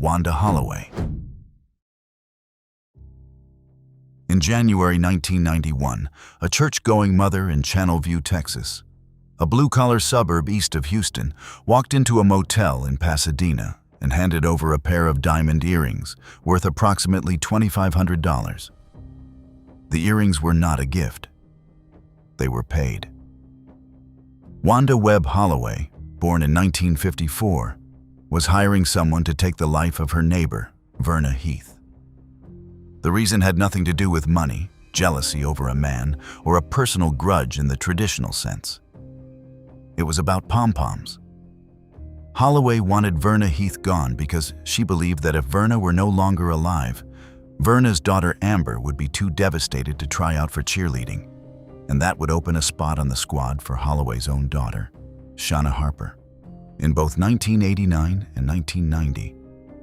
Wanda Holloway. In January 1991, a church-going mother in Channelview, Texas, a blue-collar suburb east of Houston, walked into a motel in Pasadena and handed over a pair of diamond earrings worth approximately $2,500. The earrings were not a gift. They were paid. Wanda Webb Holloway, born in 1954, was hiring someone to take the life of her neighbor, Verna Heath. The reason had nothing to do with money, jealousy over a man, or a personal grudge in the traditional sense. It was about pom-poms. Holloway wanted Verna Heath gone because she believed that if Verna were no longer alive, Verna's daughter Amber would be too devastated to try out for cheerleading, and that would open a spot on the squad for Holloway's own daughter, Shauna Harper. In both 1989 and 1990,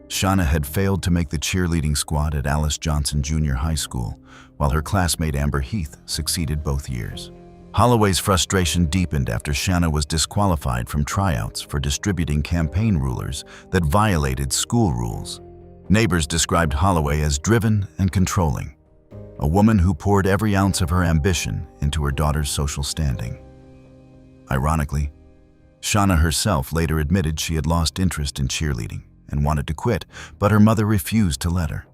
Shauna had failed to make the cheerleading squad at Alice Johnson Junior High School, while her classmate Amber Heath succeeded both years. Holloway's frustration deepened after Shauna was disqualified from tryouts for distributing campaign rulers that violated school rules. Neighbors described Holloway as driven and controlling, a woman who poured every ounce of her ambition into her daughter's social standing. Ironically, Shauna herself later admitted she had lost interest in cheerleading and wanted to quit, but her mother refused to let her.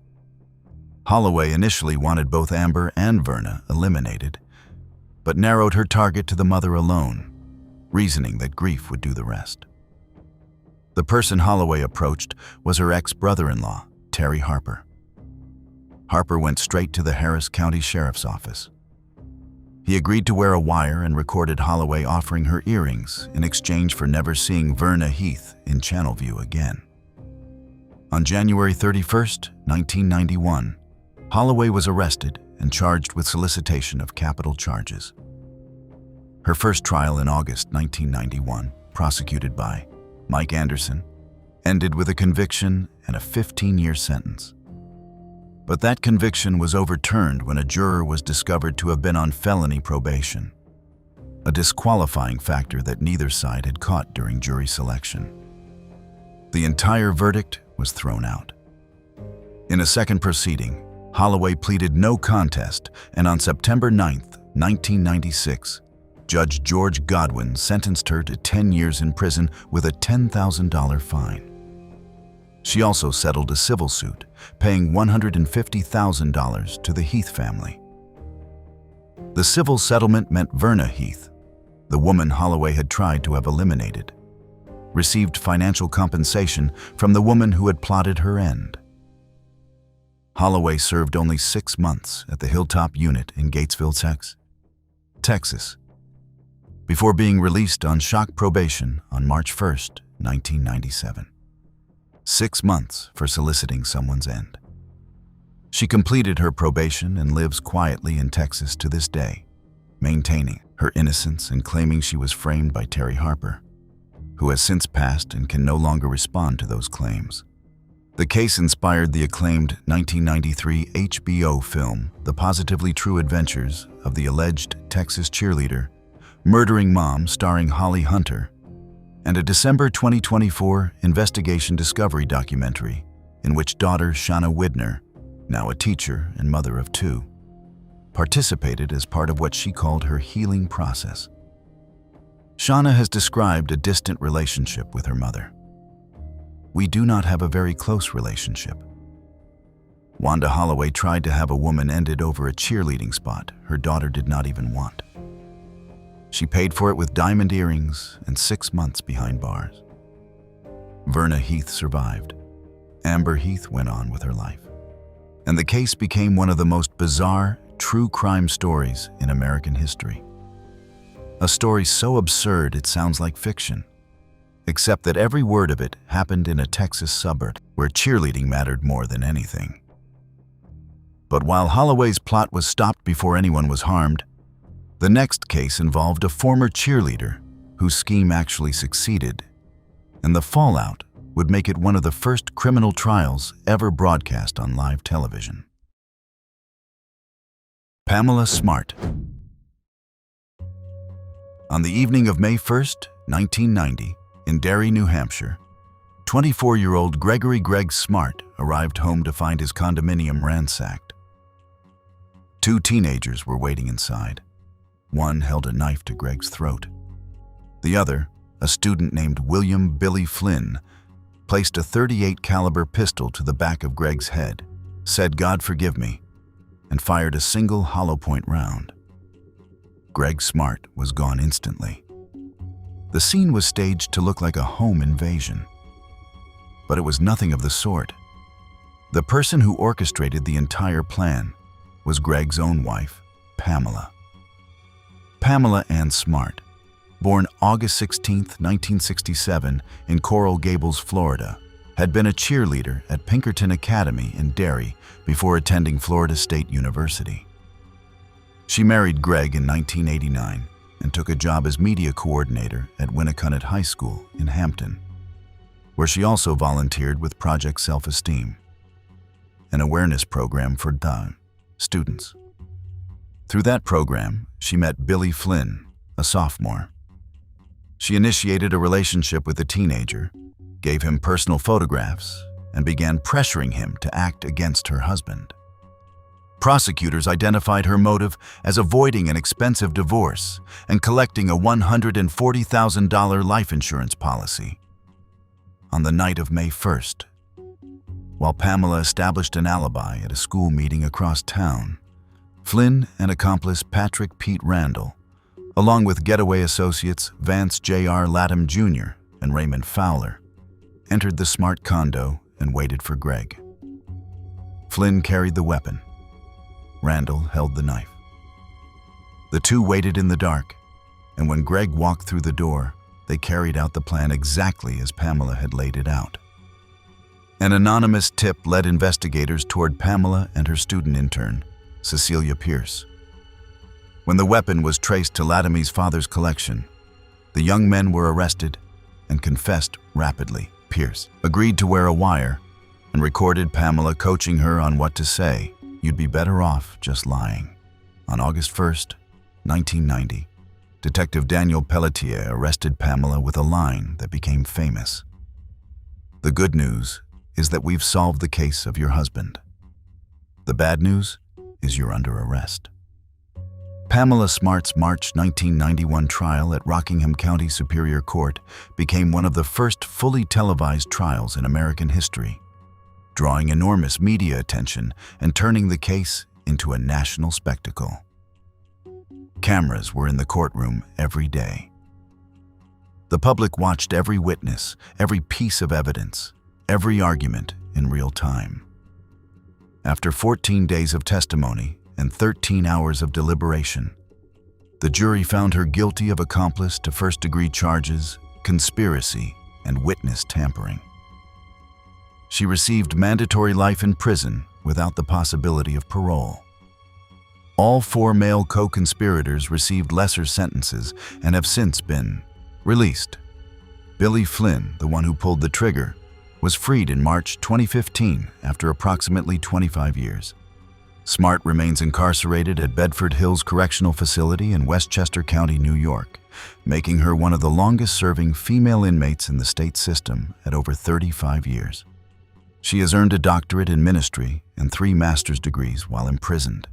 Holloway initially wanted both Amber and Verna eliminated, but narrowed her target to the mother alone, reasoning that grief would do the rest. The person Holloway approached was her ex-brother-in-law, Terry Harper. Harper went straight to the Harris County Sheriff's Office. He agreed to wear a wire and recorded Holloway offering her earrings in exchange for never seeing Verna Heath in Channelview again. On January 31, 1991, Holloway was arrested and charged with solicitation of capital charges. Her first trial in August 1991, prosecuted by Mike Anderson, ended with a conviction and a 15-year sentence. But that conviction was overturned when a juror was discovered to have been on felony probation, a disqualifying factor that neither side had caught during jury selection. The entire verdict was thrown out. In a second proceeding, Holloway pleaded no contest, and on September 9, 1996, Judge George Godwin sentenced her to 10 years in prison with a $10,000 fine. She also settled a civil suit, paying $150,000 to the Heath family. The civil settlement meant Verna Heath, the woman Holloway had tried to have eliminated, received financial compensation from the woman who had plotted her end. Holloway served only 6 months at the Hilltop Unit in Gatesville, Texas, before being released on shock probation on March 1, 1997. 6 months for soliciting someone's end. She completed her probation and lives quietly in Texas to this day, maintaining her innocence and claiming she was framed by Terry Harper, who has since passed and can no longer respond to those claims. The case inspired the acclaimed 1993 HBO film, The Positively True Adventures of the Alleged Texas Cheerleader, Murdering Mom, starring Holly Hunter, and a December 2024 investigation discovery documentary in which daughter Shauna Widner, now a teacher and mother of 2, participated as part of what she called her healing process. Shauna has described a distant relationship with her mother. "We do not have a very close relationship." Wanda Holloway tried to have a woman ended over a cheerleading spot her daughter did not even want. She paid for it with diamond earrings and 6 months behind bars. Verna Heath survived. Amber Heath went on with her life. And the case became one of the most bizarre, true crime stories in American history. A story so absurd it sounds like fiction, except that every word of it happened in a Texas suburb where cheerleading mattered more than anything. But while Holloway's plot was stopped before anyone was harmed, the next case involved a former cheerleader whose scheme actually succeeded, and the fallout would make it one of the first criminal trials ever broadcast on live television. Pamela Smart. On the evening of May 1, 1990, in Derry, New Hampshire, 24-year-old Gregory "Greg" Smart arrived home to find his condominium ransacked. Two teenagers were waiting inside. One held a knife to Greg's throat. The other, a student named William "Billy" Flynn, placed a .38 caliber pistol to the back of Greg's head, said "God forgive me," and fired a single hollow-point round. Greg Smart was gone instantly. The scene was staged to look like a home invasion. But it was nothing of the sort. The person who orchestrated the entire plan was Greg's own wife, Pamela. Pamela Ann Smart, born August 16, 1967 in Coral Gables, Florida, had been a cheerleader at Pinkerton Academy in Derry before attending Florida State University. She married Greg in 1989 and took a job as media coordinator at Winnicott High School in Hampton, where she also volunteered with Project Self-Esteem, an awareness program for students. Through that program, she met Billy Flynn, a sophomore. She initiated a relationship with the teenager, gave him personal photographs, and began pressuring him to act against her husband. Prosecutors identified her motive as avoiding an expensive divorce and collecting a $140,000 life insurance policy. On the night of May 1st, while Pamela established an alibi at a school meeting across town, Flynn and accomplice Patrick Pete Randall, along with getaway associates Vance J.R. Latham Jr. and Raymond Fowler, entered the Smart condo and waited for Greg. Flynn carried the weapon. Randall held the knife. The two waited in the dark, and when Greg walked through the door, they carried out the plan exactly as Pamela had laid it out. An anonymous tip led investigators toward Pamela and her student intern, Cecilia Pierce. When the weapon was traced to Latamy's father's collection, the young men were arrested and confessed rapidly. Pierce agreed to wear a wire and recorded Pamela coaching her on what to say. "You'd be better off just lying." On August 1st, 1990, Detective Daniel Pelletier arrested Pamela with a line that became famous. "The good news is that we've solved the case of your husband. The bad news is you're under arrest." Pamela Smart's March 1991 trial at Rockingham County Superior Court became one of the first fully televised trials in American history, drawing enormous media attention and turning the case into a national spectacle. Cameras were in the courtroom every day. The public watched every witness, every piece of evidence, every argument in real time. After 14 days of testimony and 13 hours of deliberation, the jury found her guilty of accomplice to first-degree charges, conspiracy, and witness tampering. She received mandatory life in prison without the possibility of parole. All 4 male co-conspirators received lesser sentences and have since been released. Billy Flynn, the one who pulled the trigger, was freed in March 2015 after approximately 25 years. Smart remains incarcerated at Bedford Hills Correctional Facility in Westchester County, New York, making her one of the longest-serving female inmates in the state system at over 35 years. She has earned a doctorate in ministry and 3 master's degrees while imprisoned.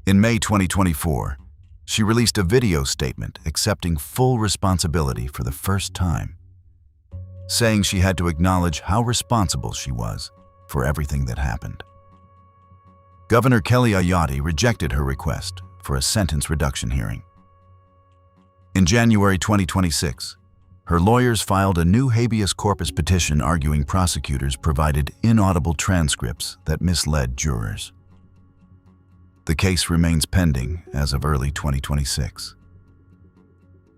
In May 2024, she released a video statement accepting full responsibility for the first time, saying she had to acknowledge how responsible she was for everything that happened. Governor Kelly Ayotte rejected her request for a sentence reduction hearing. In January 2026, her lawyers filed a new habeas corpus petition arguing prosecutors provided inaudible transcripts that misled jurors. The case remains pending as of early 2026.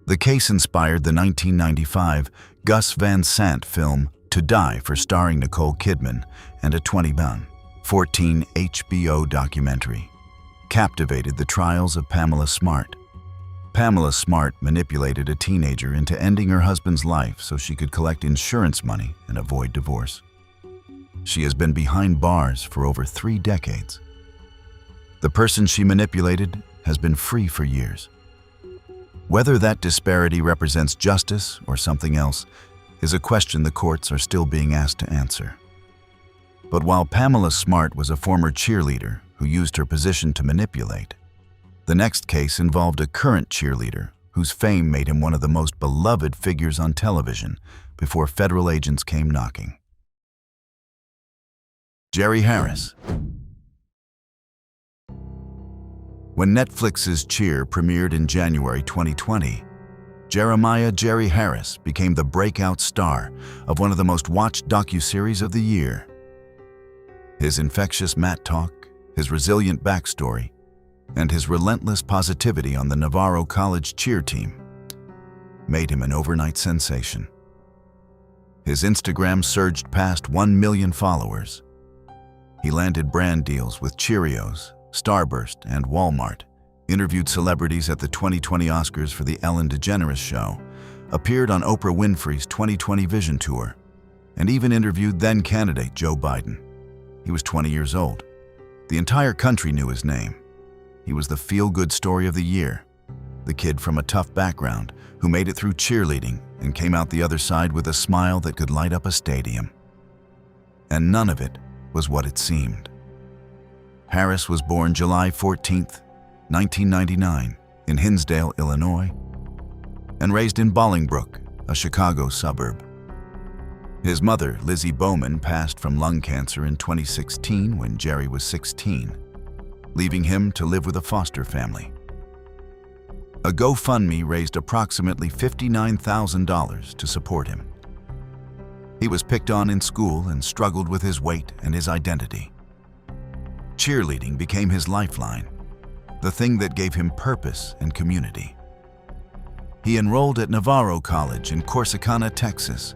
The case inspired the 1995 Gus Van Sant film To Die for starring Nicole Kidman and a 2014 HBO documentary, captivated the trials of Pamela Smart. Pamela Smart manipulated a teenager into ending her husband's life so she could collect insurance money and avoid divorce. She has been behind bars for over 3 decades. The person she manipulated has been free for years. Whether that disparity represents justice or something else, is a question the courts are still being asked to answer. But while Pamela Smart was a former cheerleader who used her position to manipulate, the next case involved a current cheerleader whose fame made him one of the most beloved figures on television before federal agents came knocking. Jerry Harris. When Netflix's Cheer premiered in January 2020, Jerry Harris became the breakout star of one of the most watched docuseries of the year. His infectious mat talk, his resilient backstory, and his relentless positivity on the Navarro College cheer team made him an overnight sensation. His Instagram surged past 1 million followers. He landed brand deals with Cheerios, Starburst, and Walmart, interviewed celebrities at the 2020 Oscars for the Ellen DeGeneres Show, appeared on Oprah Winfrey's 2020 Vision Tour, and even interviewed then-candidate Joe Biden. He was 20 years old. The entire country knew his name. He was the feel-good story of the year, the kid from a tough background who made it through cheerleading and came out the other side with a smile that could light up a stadium. And none of it was what it seemed. Harris was born July 14, 1999, in Hinsdale, Illinois, and raised in Bolingbrook, a Chicago suburb. His mother, Lizzie Bowman, passed from lung cancer in 2016 when Jerry was 16, leaving him to live with a foster family. A GoFundMe raised approximately $59,000 to support him. He was picked on in school and struggled with his weight and his identity. Cheerleading became his lifeline, the thing that gave him purpose and community. He enrolled at Navarro College in Corsicana, Texas,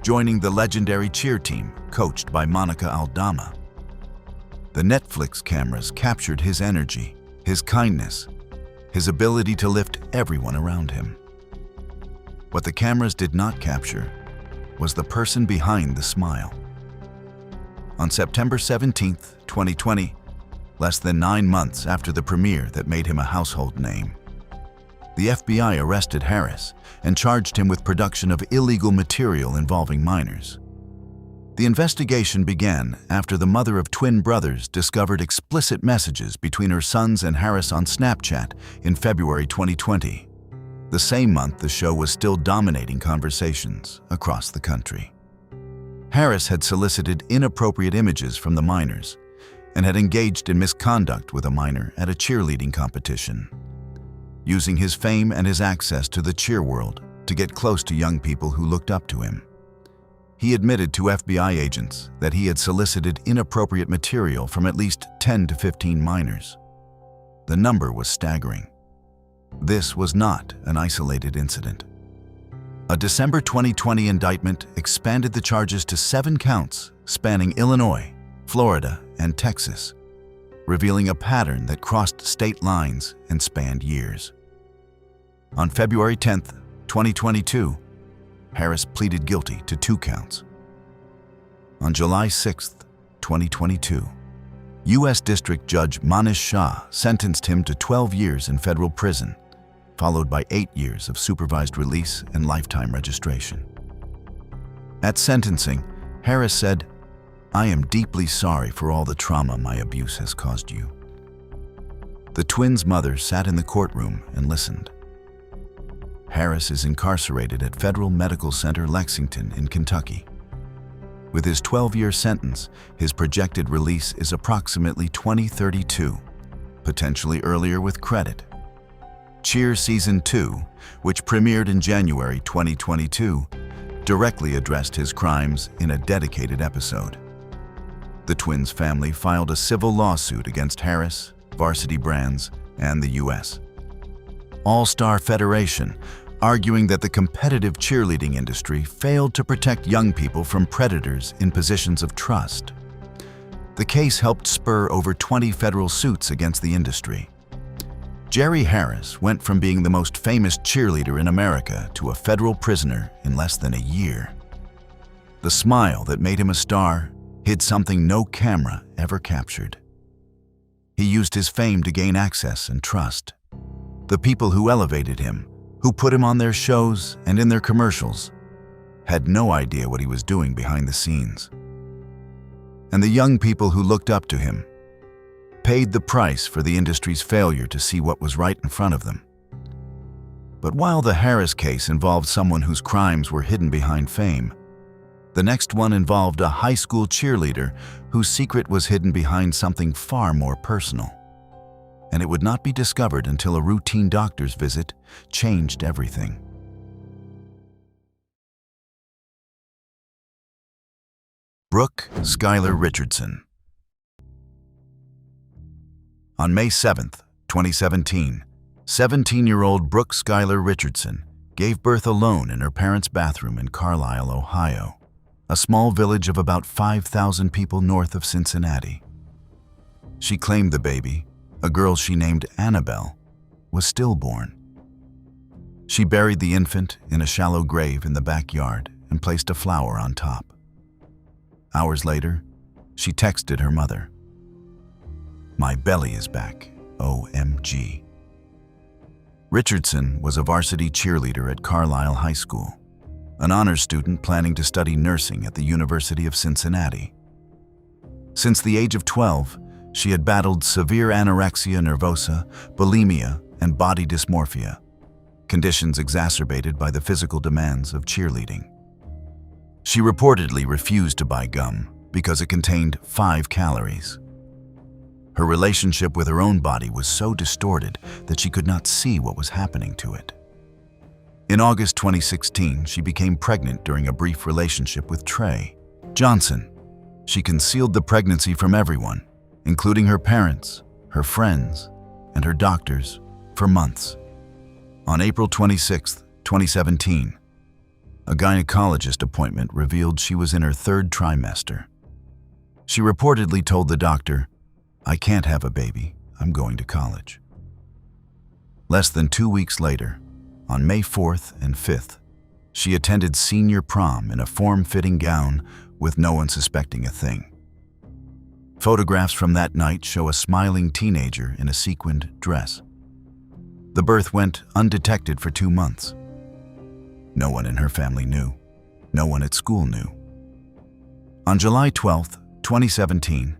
joining the legendary cheer team coached by Monica Aldama. The Netflix cameras captured his energy, his kindness, his ability to lift everyone around him. What the cameras did not capture was the person behind the smile. On September 17, 2020, less than 9 months after the premiere that made him a household name, the FBI arrested Harris and charged him with production of illegal material involving minors. The investigation began after the mother of twin brothers discovered explicit messages between her sons and Harris on Snapchat in February 2020, the same month the show was still dominating conversations across the country. Harris had solicited inappropriate images from the minors and had engaged in misconduct with a minor at a cheerleading competition, using his fame and his access to the cheer world to get close to young people who looked up to him. He admitted to FBI agents that he had solicited inappropriate material from at least 10 to 15 minors. The number was staggering. This was not an isolated incident. A December 2020 indictment expanded the charges to 7 counts spanning Illinois, Florida, and Texas, revealing a pattern that crossed state lines and spanned years. On February 10, 2022, Harris pleaded guilty to 2 counts. On July 6, 2022, U.S. District Judge Manish Shah sentenced him to 12 years in federal prison, followed by 8 years of supervised release and lifetime registration. At sentencing, Harris said, "I am deeply sorry for all the trauma my abuse has caused you." The twins' mother sat in the courtroom and listened. Harris is incarcerated at Federal Medical Center Lexington in Kentucky. With his 12-year sentence, his projected release is approximately 2032, potentially earlier with credit. Cheer Season 2, which premiered in January 2022, directly addressed his crimes in a dedicated episode. The twins' family filed a civil lawsuit against Harris, Varsity Brands, and the U.S. All-Star Federation, arguing that the competitive cheerleading industry failed to protect young people from predators in positions of trust. The case helped spur over 20 federal suits against the industry. Jerry Harris went from being the most famous cheerleader in America to a federal prisoner in less than a year. The smile that made him a star hid something no camera ever captured. He used his fame to gain access and trust. The people who elevated him, who put him on their shows and in their commercials, had no idea what he was doing behind the scenes. And the young people who looked up to him paid the price for the industry's failure to see what was right in front of them. But while the Harris case involved someone whose crimes were hidden behind fame, the next one involved a high school cheerleader whose secret was hidden behind something far more personal. And it would not be discovered until a routine doctor's visit changed everything. Brooke Skylar Richardson. On May 7, 2017, 17-year-old Brooke Skylar Richardson gave birth alone in her parents' bathroom in Carlisle, Ohio, a small village of about 5,000 people north of Cincinnati. She claimed the baby, a girl she named Annabelle, was stillborn. She buried the infant in a shallow grave in the backyard and placed a flower on top. Hours later, she texted her mother, "My belly is back, OMG." Richardson was a varsity cheerleader at Carlisle High School, an honors student planning to study nursing at the University of Cincinnati. Since the age of 12, she had battled severe anorexia nervosa, bulimia, and body dysmorphia, conditions exacerbated by the physical demands of cheerleading. She reportedly refused to buy gum because it contained 5 calories. Her relationship with her own body was so distorted that she could not see what was happening to it. In August 2016, she became pregnant during a brief relationship with Trey Johnson. She concealed the pregnancy from everyone, including her parents, her friends, and her doctors, for months. On April 26, 2017, a gynecologist appointment revealed she was in her 3rd trimester. She reportedly told the doctor, "I can't have a baby, I'm going to college." Less than 2 weeks later, on May 4th and 5th, she attended senior prom in a form-fitting gown with no one suspecting a thing. Photographs from that night show a smiling teenager in a sequined dress. The birth went undetected for 2 months. No one in her family knew. No one at school knew. On July 12, 2017,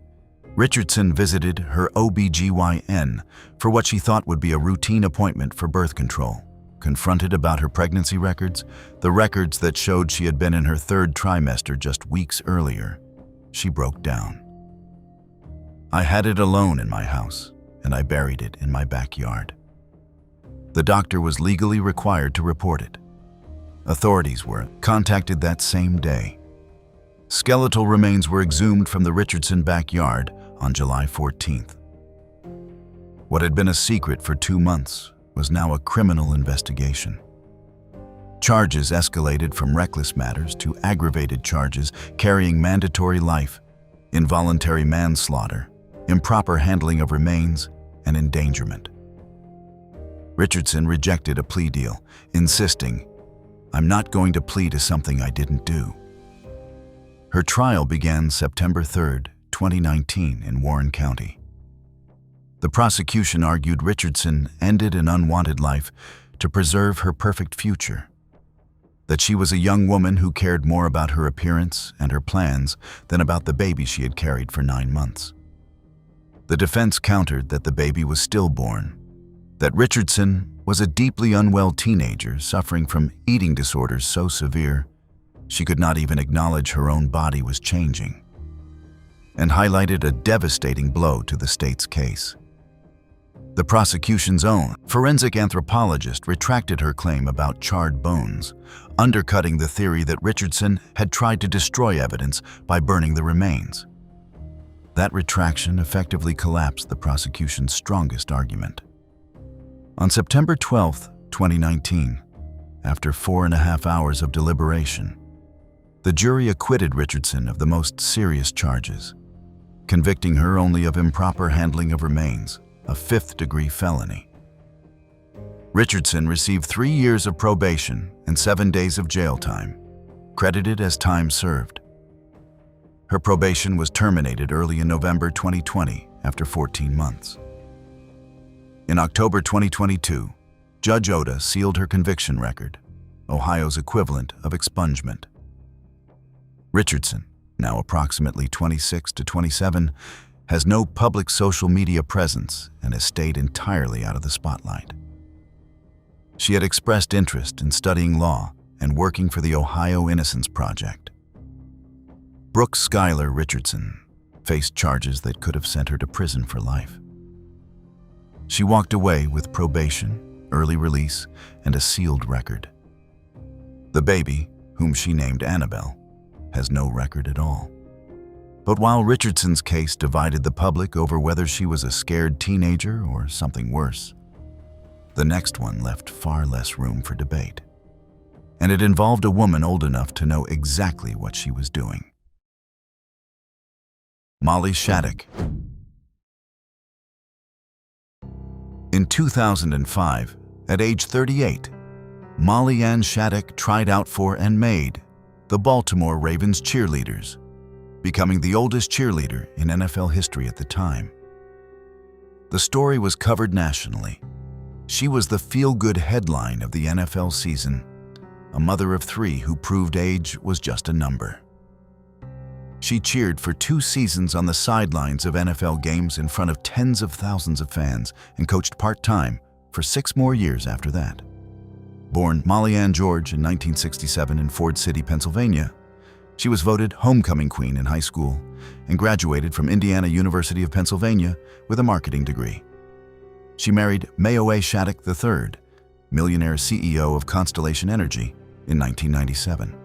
Richardson visited her OB/GYN for what she thought would be a routine appointment for birth control. Confronted about her pregnancy records, the records that showed she had been in her 3rd trimester just weeks earlier, she broke down. "I had it alone in my house, and I buried it in my backyard." The doctor was legally required to report it. Authorities were contacted that same day. Skeletal remains were exhumed from the Richardson backyard on July 14th. What had been a secret for 2 months was now a criminal investigation. Charges escalated from reckless matters to aggravated charges carrying mandatory life, involuntary manslaughter, improper handling of remains, and endangerment. Richardson rejected a plea deal, insisting, "I'm not going to plead to something I didn't do." Her trial began September 3, 2019 in Warren County. The prosecution argued Richardson ended an unwanted life to preserve her perfect future, that she was a young woman who cared more about her appearance and her plans than about the baby she had carried for 9 months. The defense countered that the baby was stillborn, that Richardson was a deeply unwell teenager suffering from eating disorders so severe she could not even acknowledge her own body was changing, and highlighted a devastating blow to the state's case. The prosecution's own forensic anthropologist retracted her claim about charred bones, undercutting the theory that Richardson had tried to destroy evidence by burning the remains. That retraction effectively collapsed the prosecution's strongest argument. On September 12, 2019, after 4.5 hours of deliberation, the jury acquitted Richardson of the most serious charges, convicting her only of improper handling of remains, a 5th-degree felony. Richardson received 3 years of probation and 7 days of jail time, credited as time served. Her probation was terminated early in November 2020 after 14 months. In October 2022, Judge Oda sealed her conviction record, Ohio's equivalent of expungement. Richardson, now approximately 26 to 27, has no public social media presence and has stayed entirely out of the spotlight. She had expressed interest in studying law and working for the Ohio Innocence Project. Brooke Schuyler Richardson faced charges that could have sent her to prison for life. She walked away with probation, early release, and a sealed record. The baby, whom she named Annabelle, has no record at all. But while Richardson's case divided the public over whether she was a scared teenager or something worse, the next one left far less room for debate. And it involved a woman old enough to know exactly what she was doing. Molly Shattuck. In 2005, at age 38, Molly Ann Shattuck tried out for and made the Baltimore Ravens Cheerleaders, becoming the oldest cheerleader in NFL history at the time. The story was covered nationally. She was the feel-good headline of the NFL season, a mother of three who proved age was just a number. She cheered for 2 seasons on the sidelines of NFL games in front of tens of thousands of fans and coached part-time for 6 more years after that. Born Molly Ann George in 1967 in Ford City, Pennsylvania, she was voted homecoming queen in high school and graduated from Indiana University of Pennsylvania with a marketing degree. She married Mayo A. Shattuck III, millionaire CEO of Constellation Energy, in 1997.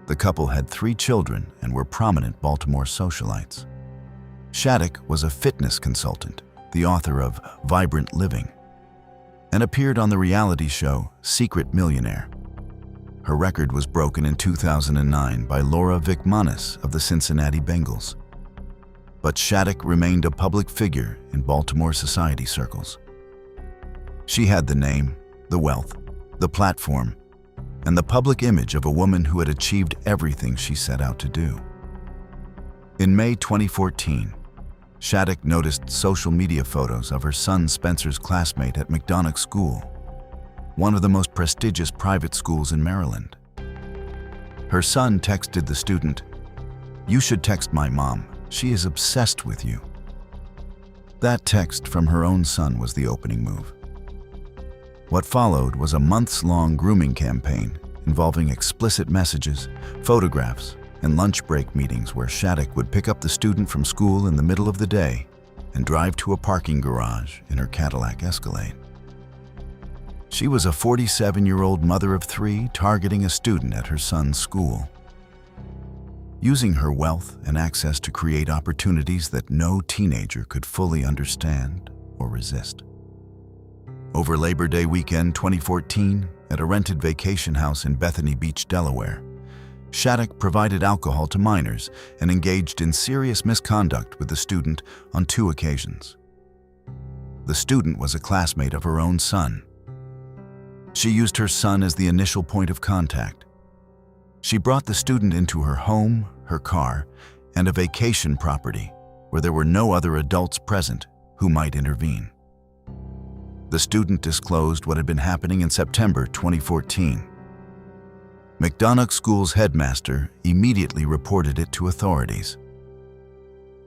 The couple had 3 children and were prominent Baltimore socialites. Shattuck was a fitness consultant, the author of Vibrant Living, and appeared on the reality show Secret Millionaire. Her record was broken in 2009 by Laura Vickmanis of the Cincinnati Bengals. But Shattuck remained a public figure in Baltimore society circles. She had the name, the wealth, the platform, and the public image of a woman who had achieved everything she set out to do. In May 2014, Shattuck noticed social media photos of her son Spencer's classmate at McDonough School, one of the most prestigious private schools in Maryland. Her son texted the student, "You should text my mom. She is obsessed with you." That text from her own son was the opening move. What followed was a months-long grooming campaign involving explicit messages, photographs, and lunch break meetings where Shattuck would pick up the student from school in the middle of the day and drive to a parking garage in her Cadillac Escalade. She was a 47-year-old mother of 3 targeting a student at her son's school, using her wealth and access to create opportunities that no teenager could fully understand or resist. Over Labor Day weekend 2014, at a rented vacation house in Bethany Beach, Delaware, Shattuck provided alcohol to minors and engaged in serious misconduct with the student on 2 occasions. The student was a classmate of her own son. She used her son as the initial point of contact. She brought the student into her home, her car, and a vacation property where there were no other adults present who might intervene. The student disclosed what had been happening in September 2014. McDonough School's headmaster immediately reported it to authorities.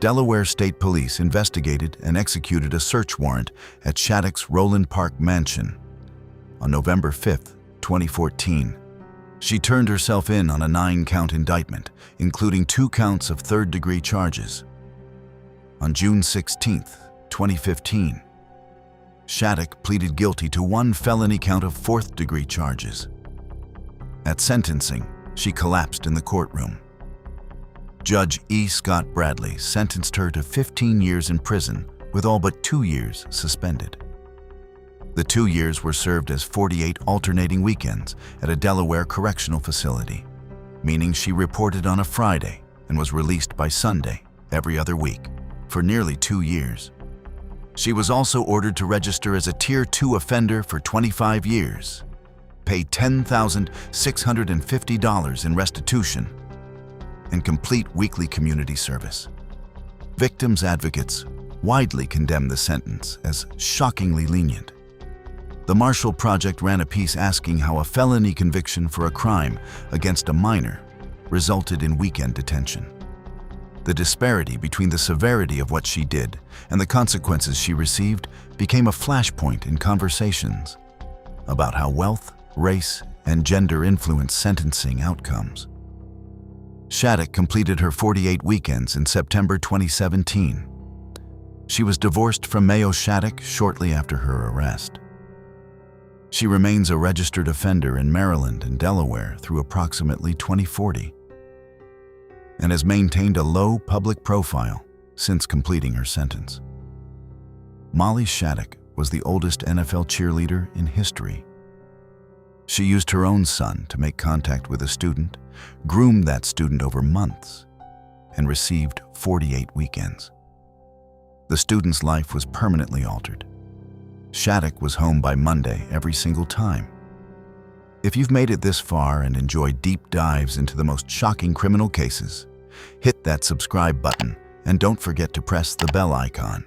Delaware State Police investigated and executed a search warrant at Shattuck's Roland Park mansion. On November 5, 2014, she turned herself in on a 9-count indictment, including 2 counts of third-degree charges. On June 16, 2015, Shattuck pleaded guilty to 1 felony count of 4th-degree charges. At sentencing, she collapsed in the courtroom. Judge E. Scott Bradley sentenced her to 15 years in prison with all but 2 years suspended. The 2 years were served as 48 alternating weekends at a Delaware correctional facility, meaning she reported on a Friday and was released by Sunday every other week for nearly 2 years. She was also ordered to register as a Tier 2 offender for 25 years, pay $10,650 in restitution, and complete weekly community service. Victims' advocates widely condemned the sentence as shockingly lenient. The Marshall Project ran a piece asking how a felony conviction for a crime against a minor resulted in weekend detention. The disparity between the severity of what she did and the consequences she received became a flashpoint in conversations about how wealth, race, and gender influence sentencing outcomes. Shattuck completed her 48 weekends in September 2017. She was divorced from Mayo Shattuck shortly after her arrest. She remains a registered offender in Maryland and Delaware through approximately 2040 and has maintained a low public profile since completing her sentence. Molly Shattuck was the oldest NFL cheerleader in history. She used her own son to make contact with a student, groomed that student over months, and received 48 weekends. The student's life was permanently altered. Shattuck was home by Monday every single time. If you've made it this far and enjoy deep dives into the most shocking criminal cases, hit that subscribe button and don't forget to press the bell icon.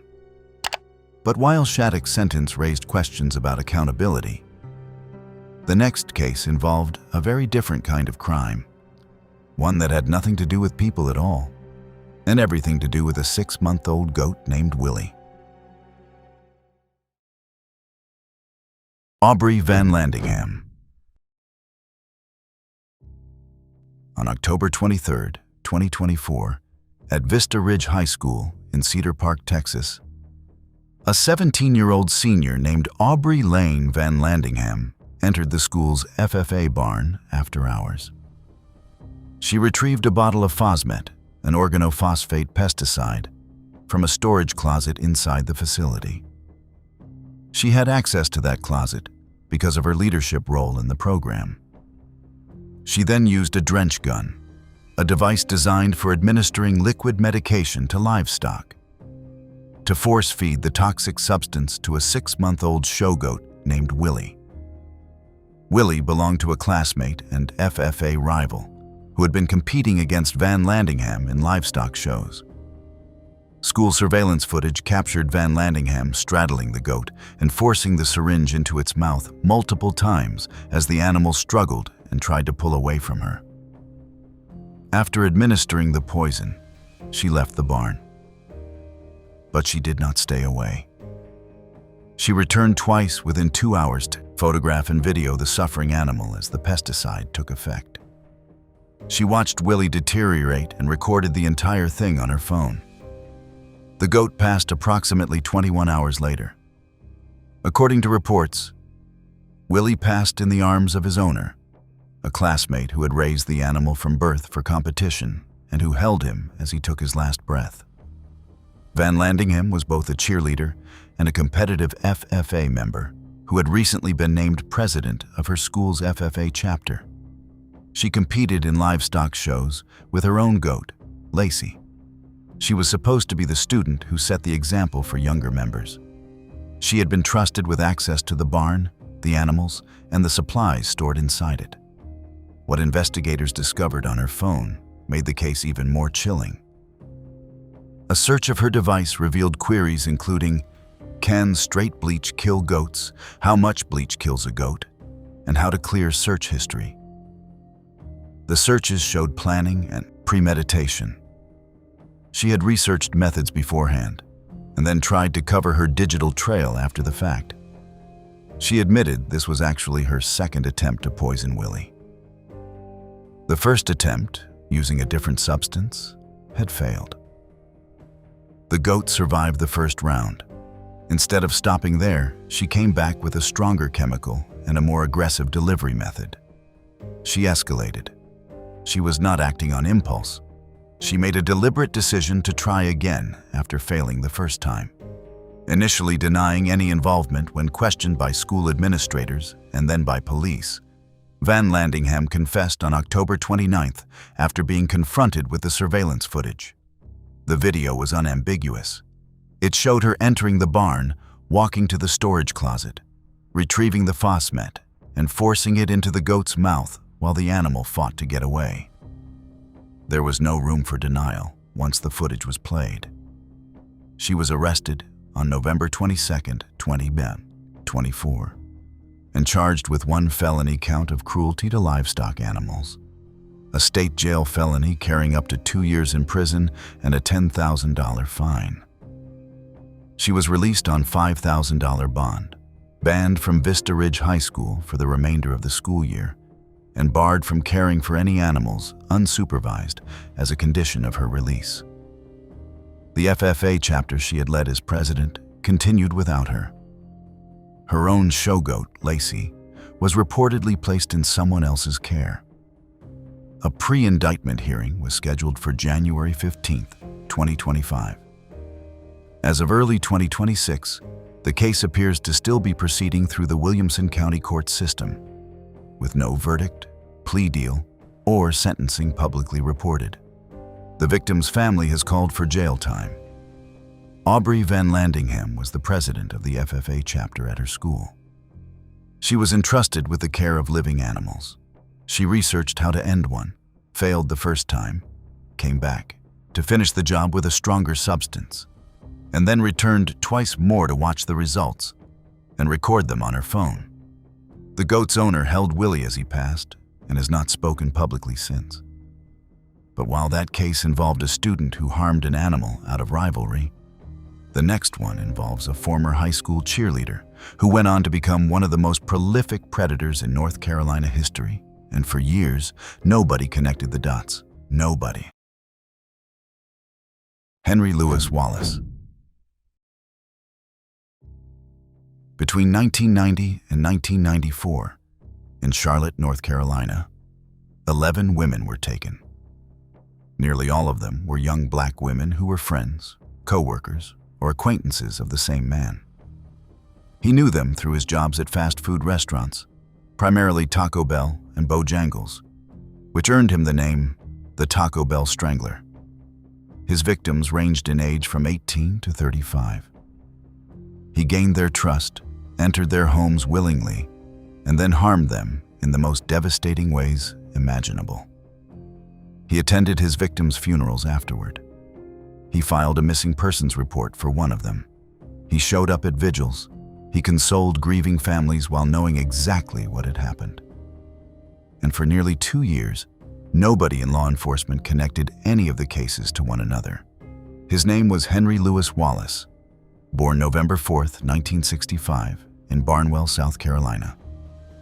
But while Shattuck's sentence raised questions about accountability, the next case involved a very different kind of crime, one that had nothing to do with people at all, and everything to do with a 6-month-old goat named Willie. Aubrey Van Landingham. On October 23, 2024, at Vista Ridge High School in Cedar Park, Texas, a 17-year-old senior named Aubrey Lane Van Landingham entered the school's FFA barn after hours. She retrieved a bottle of Fosmet, an organophosphate pesticide, from a storage closet inside the facility. She had access to that closet because of her leadership role in the program. She then used a drench gun, a device designed for administering liquid medication to livestock, to force feed the toxic substance to a 6-month-old show goat named Willie. Willie belonged to a classmate and FFA rival who had been competing against Van Landingham in livestock shows. School surveillance footage captured Van Landingham straddling the goat and forcing the syringe into its mouth multiple times as the animal struggled and tried to pull away from her. After administering the poison, she left the barn. But she did not stay away. She returned twice within 2 hours to photograph and video the suffering animal as the pesticide took effect. She watched Willie deteriorate and recorded the entire thing on her phone. The goat passed approximately 21 hours later. According to reports, Willie passed in the arms of his owner, a classmate who had raised the animal from birth for competition and who held him as he took his last breath. Van Landingham was both a cheerleader and a competitive FFA member who had recently been named president of her school's FFA chapter. She competed in livestock shows with her own goat, Lacey. She was supposed to be the student who set the example for younger members. She had been trusted with access to the barn, the animals, and the supplies stored inside it. What investigators discovered on her phone made the case even more chilling. A search of her device revealed queries including, can straight bleach kill goats, how much bleach kills a goat, and how to clear search history. The searches showed planning and premeditation. She had researched methods beforehand, and then tried to cover her digital trail after the fact. She admitted this was actually her second attempt to poison Willie. The first attempt, using a different substance, had failed. The goat survived the first round. Instead of stopping there, she came back with a stronger chemical and a more aggressive delivery method. She escalated. She was not acting on impulse. She made a deliberate decision to try again after failing the first time, initially denying any involvement when questioned by school administrators and then by police. Van Landingham confessed on October 29th after being confronted with the surveillance footage. The video was unambiguous. It showed her entering the barn, walking to the storage closet, retrieving the Fosmet, and forcing it into the goat's mouth while the animal fought to get away. There was no room for denial once the footage was played. She was arrested on November 22, 2024, and charged with one felony count of cruelty to livestock animals. a state jail felony carrying up to 2 years in prison and a $10,000 fine. She was released on $5,000 bond, banned from Vista Ridge High School for the remainder of the school year, and barred from caring for any animals unsupervised as a condition of her release. The FFA chapter she had led as president continued without her. Her own showgoat, Lacey, was reportedly placed in someone else's care. A pre-indictment hearing was scheduled for January 15, 2025. As of early 2026, the case appears to still be proceeding through the Williamson County court system, with no verdict, plea deal, or sentencing publicly reported. The victim's family has called for jail time. Aubrey Van Landingham was the president of the FFA chapter at her school. She was entrusted with the care of living animals. She researched how to end one, failed the first time, came back to finish the job with a stronger substance, and then returned twice more to watch the results and record them on her phone. The goat's owner held Willie as he passed and has not spoken publicly since. But while that case involved a student who harmed an animal out of rivalry, the next one involves a former high school cheerleader who went on to become one of the most prolific predators in North Carolina history, and for years, nobody connected the dots. Nobody. Henry Louis Wallace. Between 1990 and 1994, in Charlotte, North Carolina, 11 women were taken. Nearly all of them were young black women who were friends, co-workers, or acquaintances of the same man. He knew them through his jobs at fast food restaurants, primarily Taco Bell and Bojangles, which earned him the name the Taco Bell Strangler. His victims ranged in age from 18 to 35. He gained their trust, entered their homes willingly, and then harmed them in the most devastating ways imaginable. He attended his victims' funerals afterward. He filed a missing persons report for one of them. He showed up at vigils. He consoled grieving families while knowing exactly what had happened. And for nearly 2 years, nobody in law enforcement connected any of the cases to one another. His name was Henry Louis Wallace, born November 4, 1965, in Barnwell, South Carolina.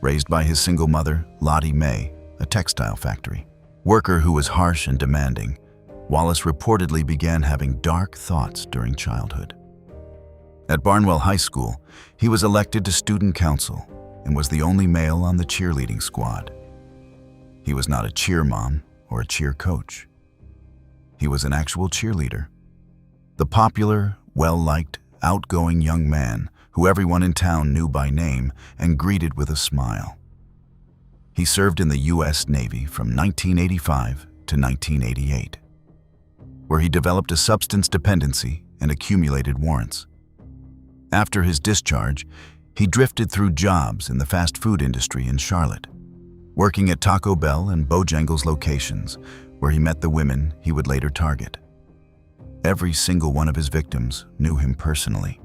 Raised by his single mother, Lottie Mae, a textile factory worker who was harsh and demanding, Wallace reportedly began having dark thoughts during childhood. At Barnwell High School, he was elected to student council and was the only male on the cheerleading squad. He was not a cheer mom or a cheer coach. He was an actual cheerleader. The popular, well-liked, outgoing young man who everyone in town knew by name and greeted with a smile. He served in the U.S. Navy from 1985 to 1988, where he developed a substance dependency and accumulated warrants. After his discharge, he drifted through jobs in the fast food industry in Charlotte, working at Taco Bell and Bojangles locations, where he met the women he would later target. Every single one of his victims knew him personally.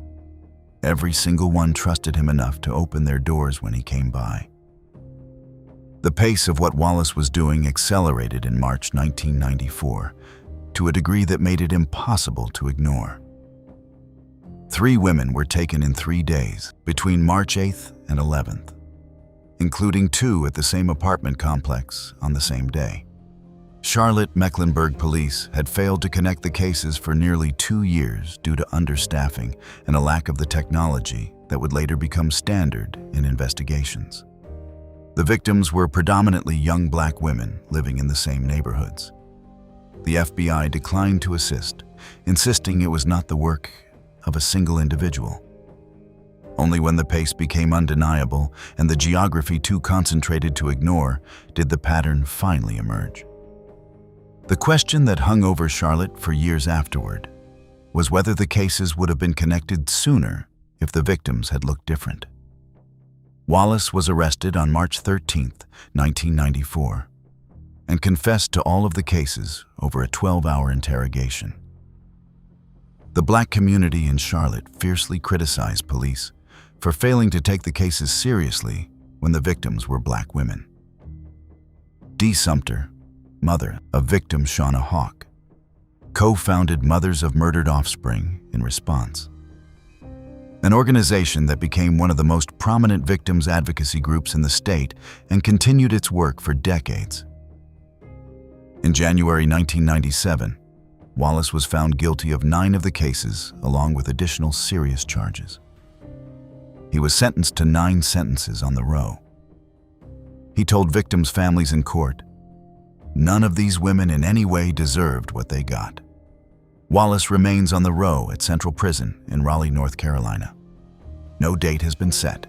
Every single one trusted him enough to open their doors when he came by. The pace of what Wallace was doing accelerated in March 1994 to a degree that made it impossible to ignore. 3 women were taken in 3 days between March 8th and 11th, including 2 at the same apartment complex on the same day. Charlotte Mecklenburg police had failed to connect the cases for nearly 2 years due to understaffing and a lack of the technology that would later become standard in investigations. The victims were predominantly young black women living in the same neighborhoods. The FBI declined to assist, insisting it was not the work of a single individual. Only when the pace became undeniable and the geography too concentrated to ignore did the pattern finally emerge. The question that hung over Charlotte for years afterward was whether the cases would have been connected sooner if the victims had looked different. Wallace was arrested on March 13, 1994, and confessed to all of the cases over a 12-hour interrogation. The black community in Charlotte fiercely criticized police for failing to take the cases seriously when the victims were black women. Dee Sumter, mother of victim Shauna Hawk, co-founded Mothers of Murdered Offspring in response, an organization that became one of the most prominent victims advocacy groups in the state and continued its work for decades. In January 1997, Wallace was found guilty of 9 of the cases, along with additional serious charges. He was sentenced to 9 sentences on the row. He told victims' families in court, "None of these women in any way deserved what they got." Wallace remains on the row at Central Prison in Raleigh, North Carolina. No date has been set.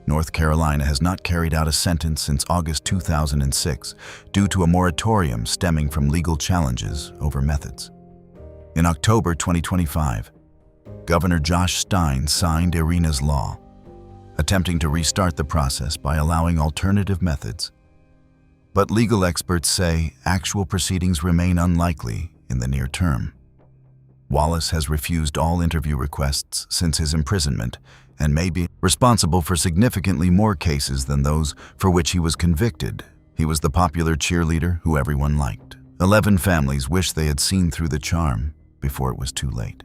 North Carolina has not carried out a sentence since August 2006 due to a moratorium stemming from legal challenges over methods. In October 2025, Governor Josh Stein signed Irina's Law, attempting to restart the process by allowing alternative methods. But legal experts say actual proceedings remain unlikely in the near term. Wallace has refused all interview requests since his imprisonment and may be responsible for significantly more cases than those for which he was convicted. He was the popular cheerleader who everyone liked. 11 families wish they had seen through the charm before it was too late.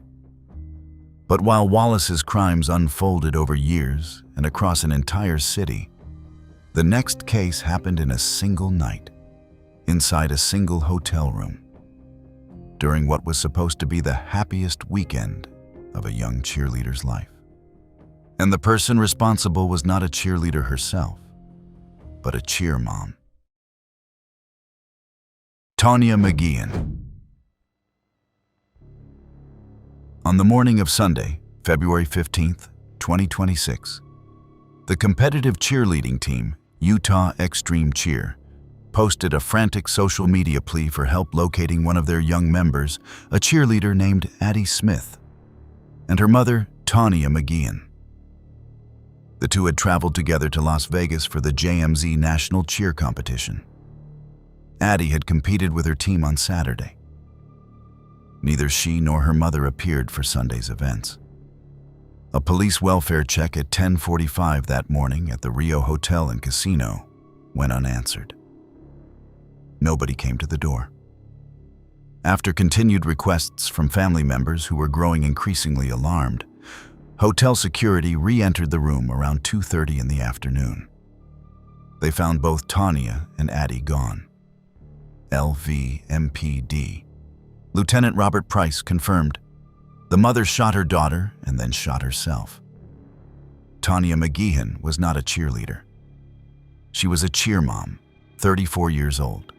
But while Wallace's crimes unfolded over years and across an entire city, the next case happened in a single night, inside a single hotel room, during what was supposed to be the happiest weekend of a young cheerleader's life. And the person responsible was not a cheerleader herself, but a cheer mom. Tanya McGeehan. On the morning of Sunday, February 15th, 2026, the competitive cheerleading team, Utah Extreme Cheer, posted a frantic social media plea for help locating one of their young members, a cheerleader named Addie Smith, and her mother, Tanya McGeehan. The two had traveled together to Las Vegas for the JMZ National Cheer Competition. Addie had competed with her team on Saturday. Neither she nor her mother appeared for Sunday's events. A police welfare check at 10:45 that morning at the Rio Hotel and Casino went unanswered. Nobody came to the door. After continued requests from family members who were growing increasingly alarmed, hotel security re-entered the room around 2:30 in the afternoon. They found both Tanya and Addie gone. LVMPD. Lieutenant Robert Price confirmed the mother shot her daughter and then shot herself. Tanya McGeehan was not a cheerleader. She was a cheer mom, 34 years old,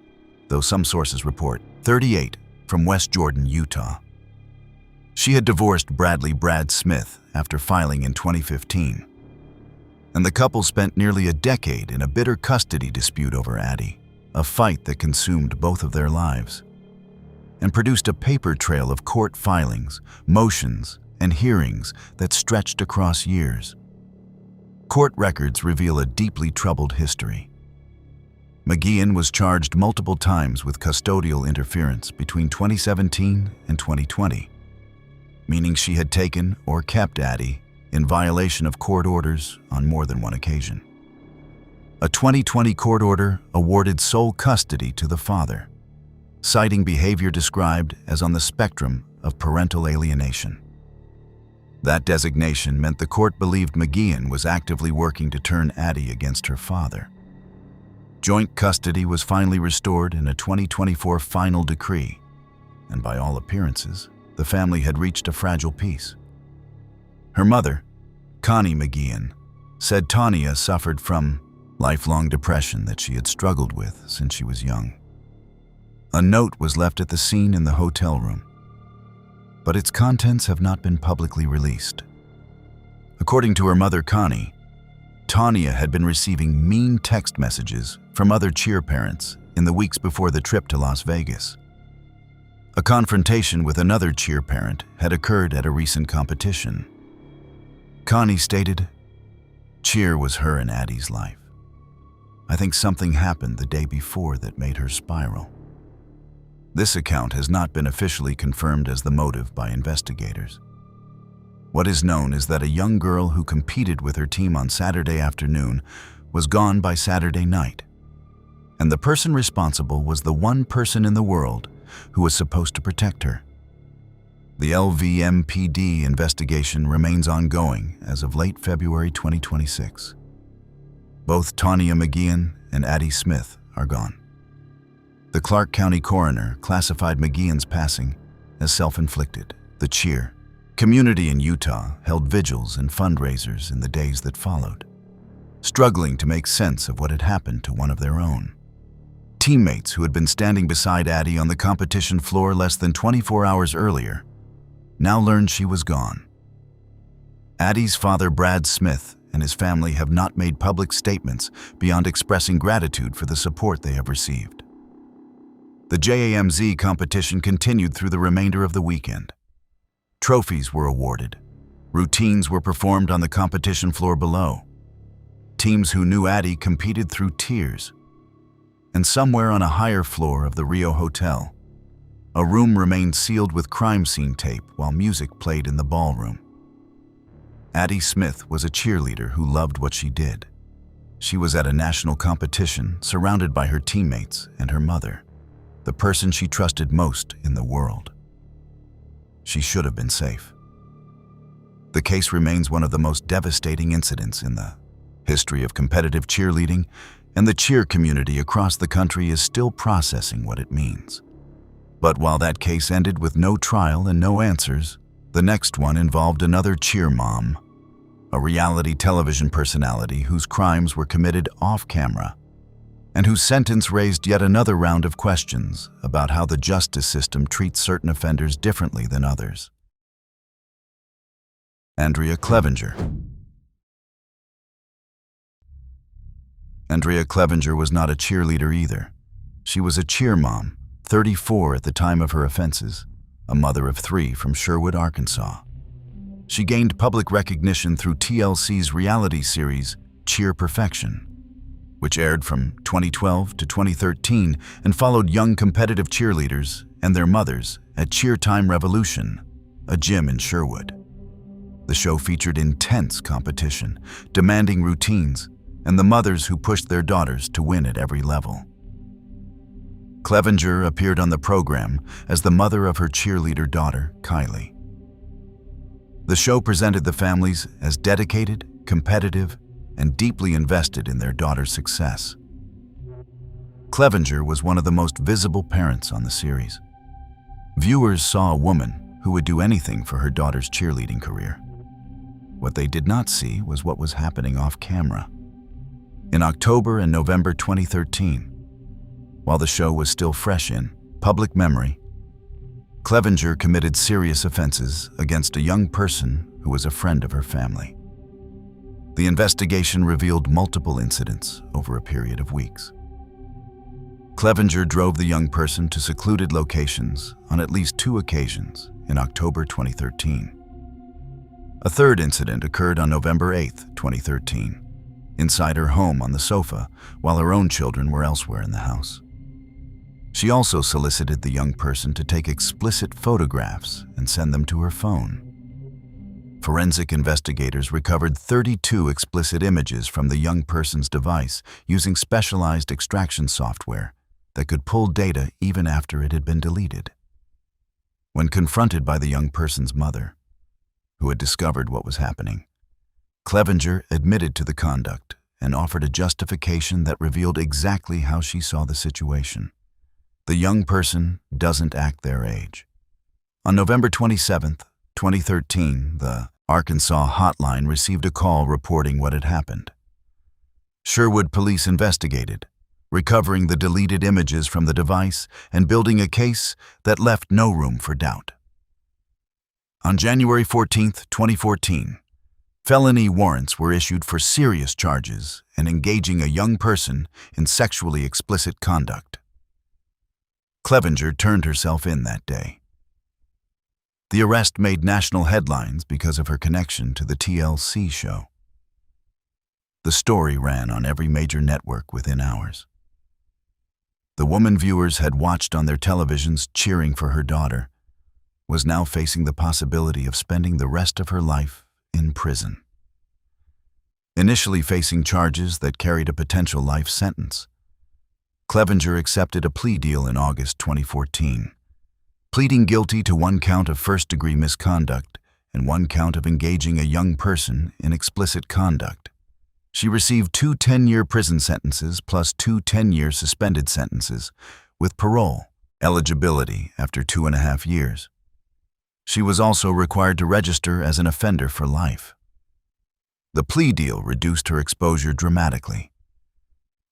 though some sources report 38, from West Jordan, Utah. She had divorced Brad Smith after filing in 2015, and the couple spent nearly a decade in a bitter custody dispute over Addie, a fight that consumed both of their lives, and produced a paper trail of court filings, motions, and hearings that stretched across years. Court records reveal a deeply troubled history. McGeehan was charged multiple times with custodial interference between 2017 and 2020, meaning she had taken or kept Addie in violation of court orders on more than one occasion. A 2020 court order awarded sole custody to the father, citing behavior described as on the spectrum of parental alienation. That designation meant the court believed McGeehan was actively working to turn Addie against her father. Joint custody was finally restored in a 2024 final decree, and by all appearances, the family had reached a fragile peace. Her mother, Connie McGeehan, said Tanya suffered from lifelong depression that she had struggled with since she was young. A note was left at the scene in the hotel room, but its contents have not been publicly released. According to her mother, Connie, Tanya had been receiving mean text messages from other cheer parents in the weeks before the trip to Las Vegas. A confrontation with another cheer parent had occurred at a recent competition. Connie stated, "Cheer was her and Addie's life. I think something happened the day before that made her spiral." This account has not been officially confirmed as the motive by investigators. What is known is that a young girl who competed with her team on Saturday afternoon was gone by Saturday night, and the person responsible was the one person in the world who was supposed to protect her. The LVMPD investigation remains ongoing as of late February 2026. Both Tanya McGeehan and Addie Smith are gone. The Clark County coroner classified McGeehan's passing as self-inflicted. The Cheer community in Utah held vigils and fundraisers in the days that followed, struggling to make sense of what had happened to one of their own. Teammates who had been standing beside Addie on the competition floor less than 24 hours earlier now learned she was gone. Addie's father, Brad Smith, and his family have not made public statements beyond expressing gratitude for the support they have received. The JAMZ competition continued through the remainder of the weekend. Trophies were awarded. Routines were performed on the competition floor below. Teams who knew Addie competed through tears. And somewhere on a higher floor of the Rio Hotel, a room remained sealed with crime scene tape while music played in the ballroom. Addie Smith was a cheerleader who loved what she did. She was at a national competition surrounded by her teammates and her mother, the person she trusted most in the world. She should have been safe. The case remains one of the most devastating incidents in the history of competitive cheerleading, and the cheer community across the country is still processing what it means. But while that case ended with no trial and no answers, the next one involved another cheer mom, a reality television personality whose crimes were committed off camera, and whose sentence raised yet another round of questions about how the justice system treats certain offenders differently than others. Andrea Clevenger. Andrea Clevenger was not a cheerleader either. She was a cheer mom, 34 at the time of her offenses, a mother of 3 from Sherwood, Arkansas. She gained public recognition through TLC's reality series, Cheer Perfection, which aired from 2012 to 2013 and followed young competitive cheerleaders and their mothers at Cheer Time Revolution, a gym in Sherwood. The show featured intense competition, demanding routines, and the mothers who pushed their daughters to win at every level. Clevenger appeared on the program as the mother of her cheerleader daughter, Kylie. The show presented the families as dedicated, competitive, and deeply invested in their daughter's success. Clevenger was one of the most visible parents on the series. Viewers saw a woman who would do anything for her daughter's cheerleading career. What they did not see was what was happening off camera. In October and November 2013, while the show was still fresh in public memory, Clevenger committed serious offenses against a young person who was a friend of her family. The investigation revealed multiple incidents over a period of weeks. Clevenger drove the young person to secluded locations on at least 2 occasions in October 2013. A third incident occurred on November 8, 2013, inside her home on the sofa while her own children were elsewhere in the house. She also solicited the young person to take explicit photographs and send them to her phone. Forensic investigators recovered 32 explicit images from the young person's device using specialized extraction software that could pull data even after it had been deleted. When confronted by the young person's mother, who had discovered what was happening, Clevenger admitted to the conduct and offered a justification that revealed exactly how she saw the situation. The young person doesn't act their age. On November 27, 2013, the Arkansas hotline received a call reporting what had happened. Sherwood police investigated, recovering the deleted images from the device and building a case that left no room for doubt. On January 14, 2014, felony warrants were issued for serious charges and engaging a young person in sexually explicit conduct. Clevenger turned herself in that day. The arrest made national headlines because of her connection to the TLC show. The story ran on every major network within hours. The woman viewers had watched on their televisions cheering for her daughter was now facing the possibility of spending the rest of her life in prison. Initially facing charges that carried a potential life sentence, Clevenger accepted a plea deal in August 2014, pleading guilty to 1 count of first-degree misconduct and 1 count of engaging a young person in explicit conduct. She received 2 10-year prison sentences plus 2 10-year suspended sentences, with parole eligibility after 2.5 years. She was also required to register as an offender for life. The plea deal reduced her exposure dramatically.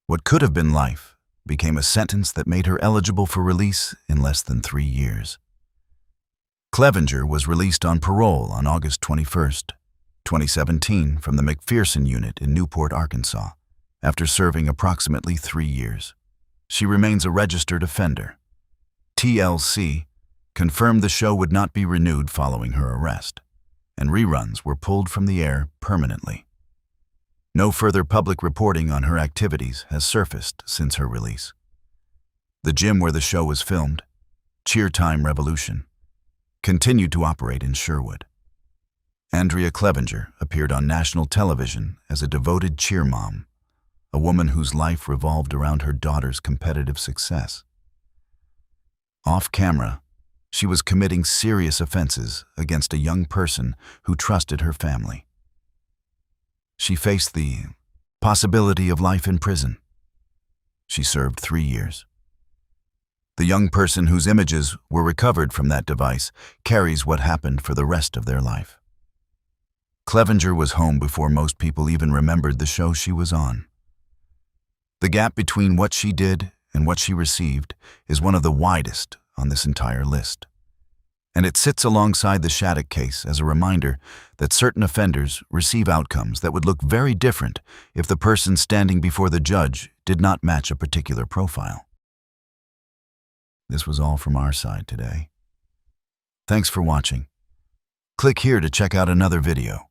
What could have been life became a sentence that made her eligible for release in less than 3 years. Clevenger was released on parole on August 21, 2017 from the McPherson unit in Newport, Arkansas, after serving approximately 3 years. She remains a registered offender. TLC confirmed the show would not be renewed following her arrest, and reruns were pulled from the air permanently. No further public reporting on her activities has surfaced since her release. The gym where the show was filmed, Cheer Time Revolution, continued to operate in Sherwood. Andrea Clevenger appeared on national television as a devoted cheer mom, a woman whose life revolved around her daughter's competitive success. Off camera, she was committing serious offenses against a young person who trusted her family. She faced the possibility of life in prison. She served 3 years. The young person whose images were recovered from that device carries what happened for the rest of their life. Clevenger was home before most people even remembered the show she was on. The gap between what she did and what she received is one of the widest on this entire list. And it sits alongside the Shattuck case as a reminder that certain offenders receive outcomes that would look very different if the person standing before the judge did not match a particular profile. This was all from our side today. Thanks for watching. Click here to check out another video.